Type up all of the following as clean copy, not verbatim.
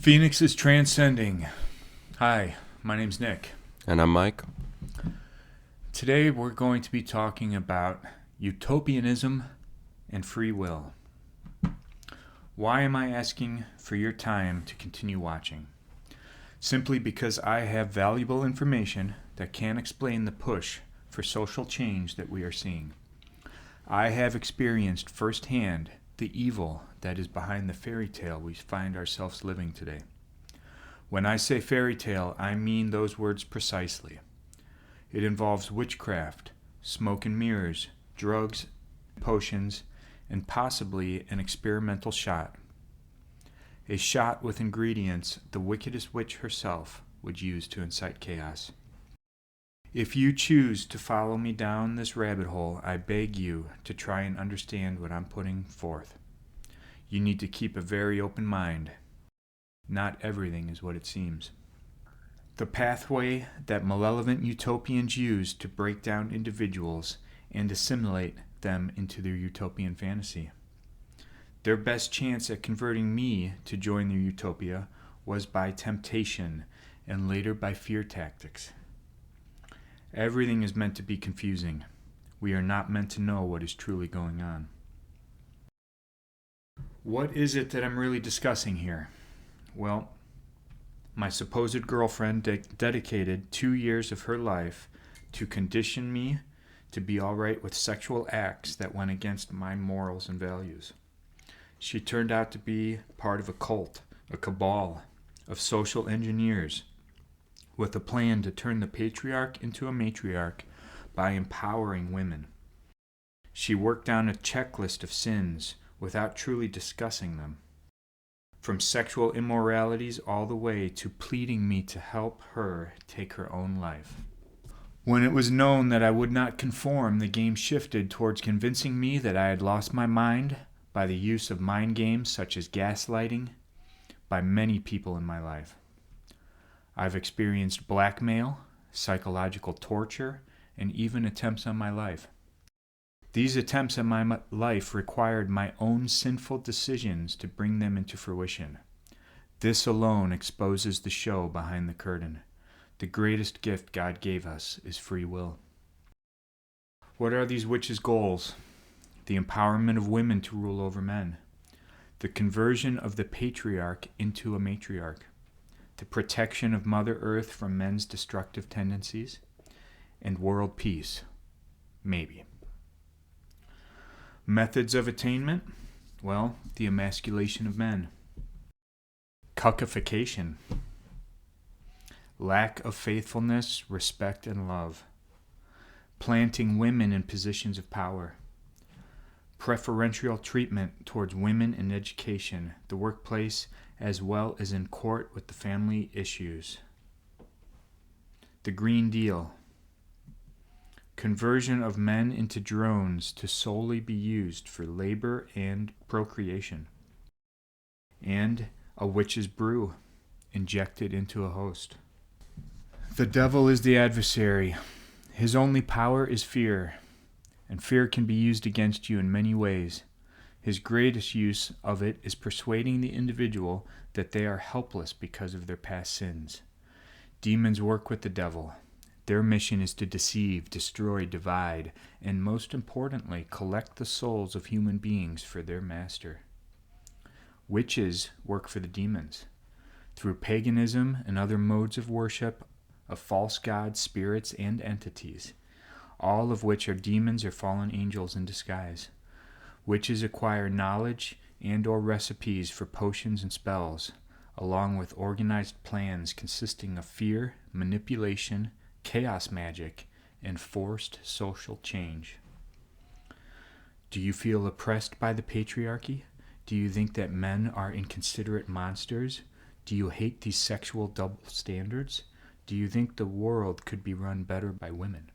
Phoenix is Transcending. Hi, my name's Nick. And I'm Mike. Today we're going to be talking about Utopianism and free will. Why am I asking for your time to continue watching? Simply because I have valuable information that can explain the push for social change that we are seeing. I have experienced firsthand the evil that is behind the fairy tale we find ourselves living today. When I say fairy tale, I mean those words precisely. It involves witchcraft, smoke and mirrors, drugs, potions, and possibly an experimental shot. A shot with ingredients the wickedest witch herself would use to incite chaos. If you choose to follow me down this rabbit hole, I beg you to try and understand what I'm putting forth. You need to keep a very open mind. Not everything is what it seems. The pathway that malevolent utopians use to break down individuals and assimilate them into their utopian fantasy. Their best chance at converting me to join their utopia was by temptation and later by fear tactics. Everything is meant to be confusing. We are not meant to know what is truly going on. What is it that I'm really discussing here? Well, my supposed girlfriend dedicated 2 years of her life to condition me to be all right with sexual acts that went against my morals and values. She turned out to be part of a cult, a cabal of social engineers with a plan to turn the patriarch into a matriarch by empowering women. She worked down a checklist of sins without truly discussing them, from sexual immoralities all the way to pleading me to help her take her own life. When it was known that I would not conform, the game shifted towards convincing me that I had lost my mind by the use of mind games such as gaslighting by many people in my life. I've experienced blackmail, psychological torture, and even attempts on my life. These attempts on my life required my own sinful decisions to bring them into fruition. This alone exposes the show behind the curtain. The greatest gift God gave us is free will. What are these witches' goals? The empowerment of women to rule over men. The conversion of the patriarch into a matriarch. The protection of Mother Earth from men's destructive tendencies. And world peace. Maybe. Methods of attainment? Well, the emasculation of men. Cuckification. Lack of faithfulness, respect, and love. Planting women in positions of power. Preferential treatment towards women in education, the workplace, as well as in court with the family issues. The Green Deal. Conversion of men into drones to solely be used for labor and procreation. And a witch's brew injected into a host. The devil is the adversary. His only power is fear, and fear can be used against you in many ways. His greatest use of it is persuading the individual that they are helpless because of their past sins. Demons work with the devil. Their mission is to deceive, destroy, divide, and most importantly, collect the souls of human beings for their master. Witches work for the demons. Through paganism and other modes of worship of false gods, spirits, and entities, all of which are demons or fallen angels in disguise. Witches acquire knowledge and or recipes for potions and spells, along with organized plans consisting of fear, manipulation, chaos magic, and forced social change. Do you feel oppressed by the patriarchy? Do you think that men are inconsiderate monsters? Do you hate these sexual double standards? Do you think the world could be run better by women?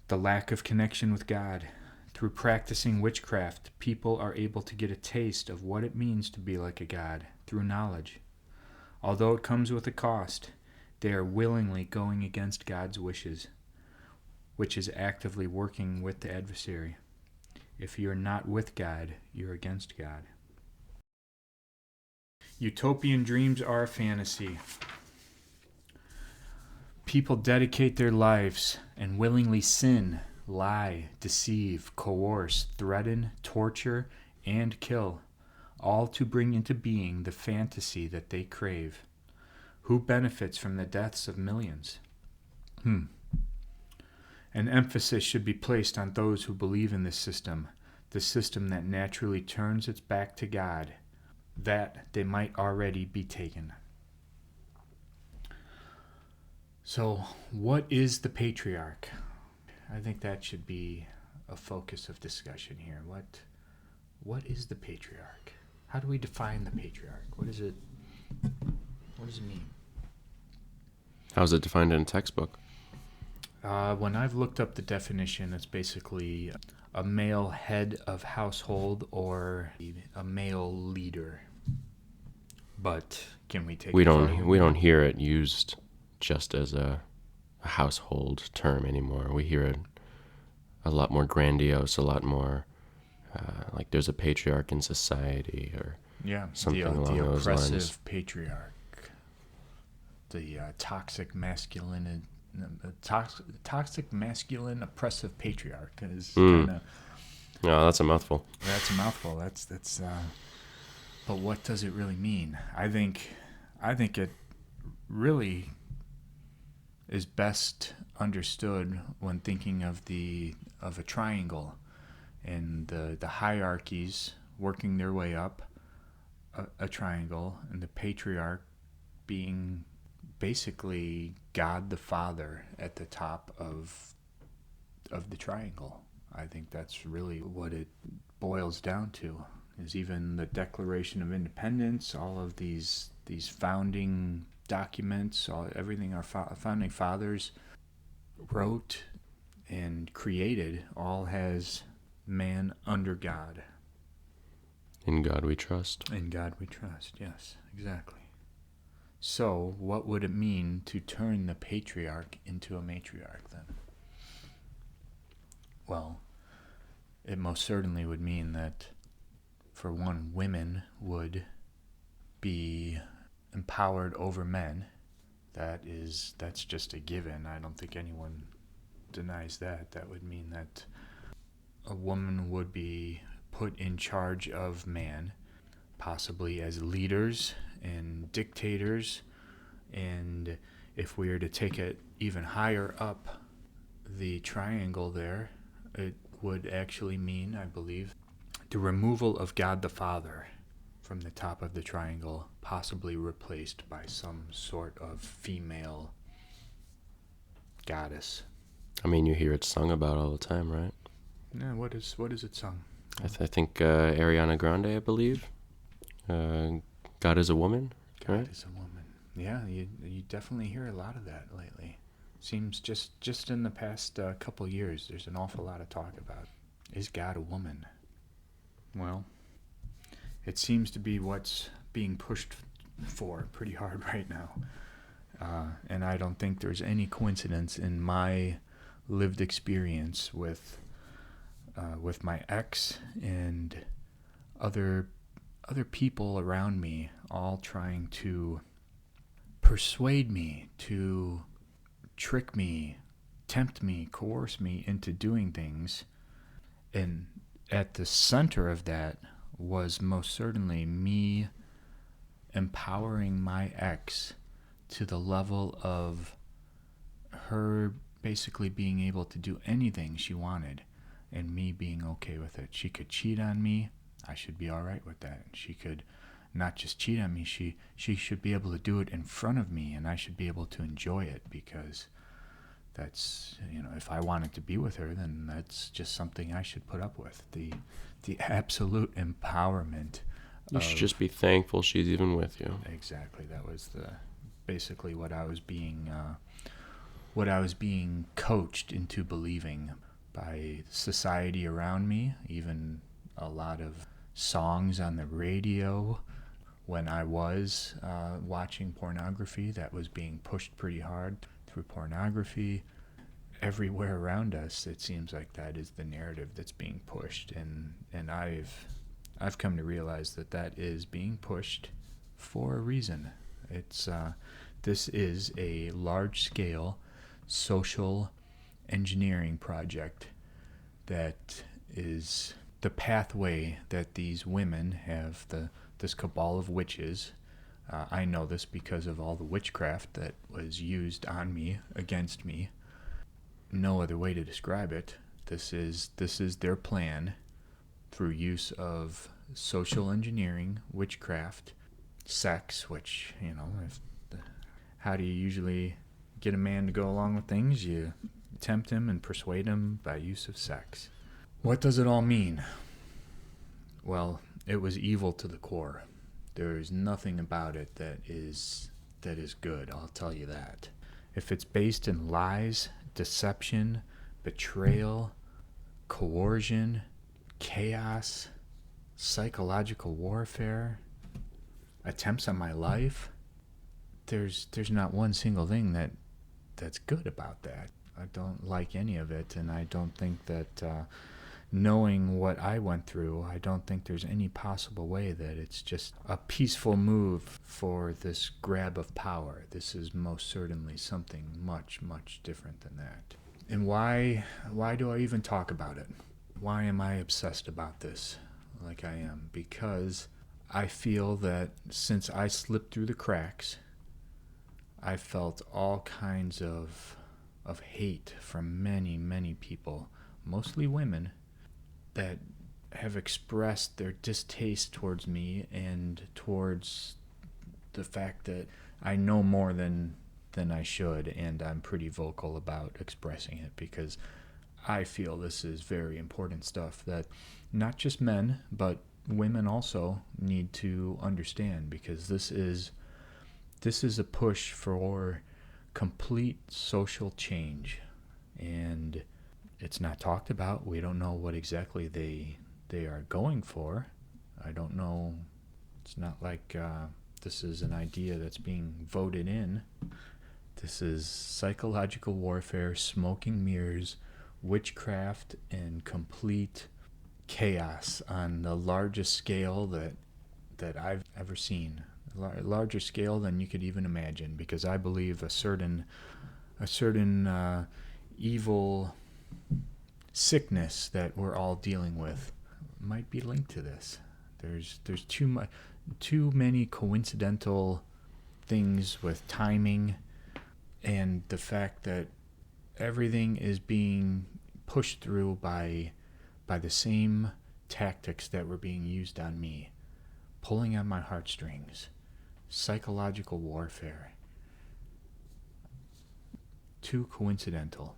The lack of connection with God. Through practicing witchcraft, people are able to get a taste of what it means to be like a god through knowledge. Although it comes with a cost, they are willingly going against God's wishes, which is actively working with the adversary. If you're not with God, you're against God. Utopian dreams are a fantasy. People dedicate their lives and willingly sin, lie, deceive, coerce, threaten, torture, and kill, all to bring into being the fantasy that they crave. Who benefits from the deaths of millions? An emphasis should be placed on those who believe in this system, the system that naturally turns its back to God, that they might already be taken. So, what is the patriarch? I think that should be a focus of discussion here. What is the patriarch? How do we define the patriarch? What does it mean? How is it defined in a textbook? When I've looked up the definition, it's basically a male head of household or a male leader. But can we take? We don't hear it used just as a household term anymore. We hear it a lot more grandiose, a lot more like there's a patriarch in society or something along those lines. The oppressive patriarch, the toxic masculine oppressive patriarch is kind of. No, that's a mouthful. That's a mouthful. That's. But what does it really mean? I think it really is best understood when thinking of a triangle and the hierarchies working their way up a triangle, and the patriarch being basically God the Father at the top of the triangle. I think that's really what it boils down to. Is even the Declaration of Independence, all of these founding documents, everything our founding fathers wrote and created, all has man under God. In God we trust. In God we trust, yes, exactly. So, what would it mean to turn the patriarch into a matriarch then? Well, it most certainly would mean that, for one, women would be empowered over men. That's just a given. I don't think anyone denies that. That would mean that a woman would be put in charge of man, possibly as leaders and dictators. And if we were to take it even higher up the triangle there, it would actually mean, I believe, the removal of God the Father from the top of the triangle, possibly replaced by some sort of female goddess. I mean, you hear it sung about all the time, right? Yeah, what is it sung? I think Ariana Grande, I believe. God is a woman. God right? is a woman. Yeah, you definitely hear a lot of that lately. Seems just in the past couple years, there's an awful lot of talk about, is God a woman? Well, it seems to be what's being pushed for pretty hard right now. And I don't think there's any coincidence in my lived experience with my ex and other people around me, all trying to persuade me, to trick me, tempt me, coerce me into doing things. And at the center of that was most certainly me empowering my ex to the level of her basically being able to do anything she wanted and me being okay with it. She could cheat on me. I should be all right with that. She could not just cheat on me, she should be able to do it in front of me, and I should be able to enjoy it, because that's, if I wanted to be with her, then that's just something I should put up with. The absolute empowerment. You should just be thankful she's even with you. Exactly. That was basically what I was being coached into believing by society around me, even a lot of songs on the radio. When I was watching pornography, that was being pushed pretty hard through pornography. Everywhere around us, it seems like that is the narrative that's being pushed, and I've come to realize that is being pushed for a reason. This is a large-scale social engineering project that is the pathway that these women have, this cabal of witches. I know this because of all the witchcraft that was used on me, against me. No other way to describe it. This is their plan through use of social engineering, witchcraft, sex, which, how do you usually get a man to go along with things? You tempt him and persuade him by use of sex. What does it all mean? Well, it was evil to the core. There is nothing about it that is good, I'll tell you that. If it's based in lies, deception, betrayal, coercion, chaos, psychological warfare, attempts on my life, there's not one single thing that's good about that. I don't like any of it, and I don't think that knowing what I went through, I don't think there's any possible way that it's just a peaceful move for this grab of power. This is most certainly something much, much different than that. And why do I even talk about it? Why am I obsessed about this like I am? Because I feel that since I slipped through the cracks, I felt all kinds of hate from many, many people, mostly women, that have expressed their distaste towards me and towards the fact that I know more than I should, and I'm pretty vocal about expressing it because I feel this is very important stuff that not just men, but women also need to understand, because this is a push for complete social change, and it's not talked about. We don't know what exactly they are going for. I don't know. It's not like this is an idea that's being voted in. This is psychological warfare, smoking mirrors, witchcraft, and complete chaos on the largest scale that I've ever seen. Larger scale than you could even imagine, because I believe a certain evil sickness that we're all dealing with might be linked to this. There's too many coincidental things with timing, and the fact that everything is being pushed through by the same tactics that were being used on me, pulling on my heartstrings, psychological warfare. Too coincidental.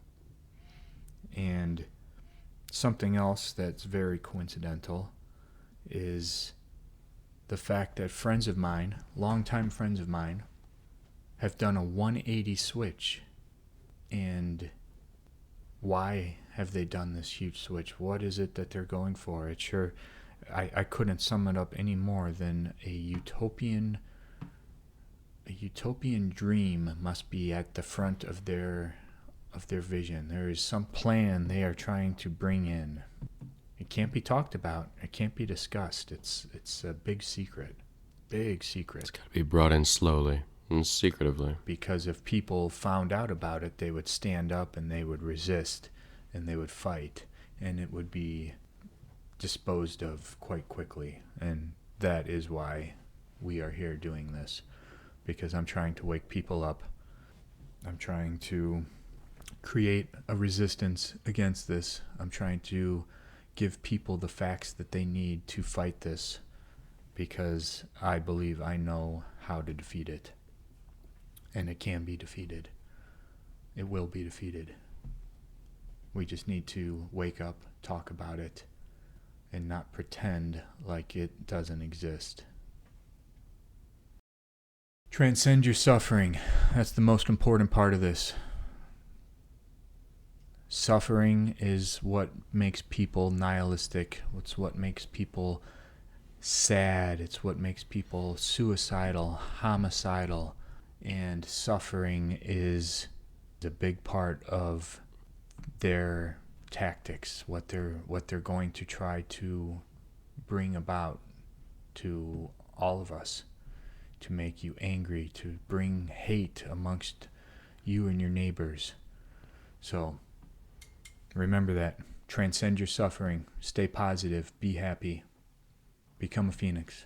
And something else that's very coincidental is the fact that friends of mine, longtime friends of mine, have done a 180 switch. And why have they done this huge switch? What is it that they're going for? It's sure, I couldn't sum it up any more than a utopian dream must be at the front of their vision. There is some plan they are trying to bring in. It can't be talked about. It can't be discussed. It's a big secret. Big secret. It's got to be brought in slowly and secretively. Because if people found out about it, they would stand up and they would resist and they would fight, and it would be disposed of quite quickly. And that is why we are here doing this, because I'm trying to wake people up. I'm trying to create a resistance against this. I'm trying to give people the facts that they need to fight this, because I believe I know how to defeat it. And it can be defeated. It will be defeated. We just need to wake up, talk about it, and not pretend like it doesn't exist. Transcend your suffering. That's the most important part of this. Suffering is what makes people nihilistic. It's what makes people sad. It's what makes people suicidal, homicidal. And suffering is a big part of their tactics, what they're going to try to bring about to all of us. to make you angry, to bring hate amongst you and your neighbors. So remember that. Transcend your suffering. Stay positive. Be happy. Become a phoenix.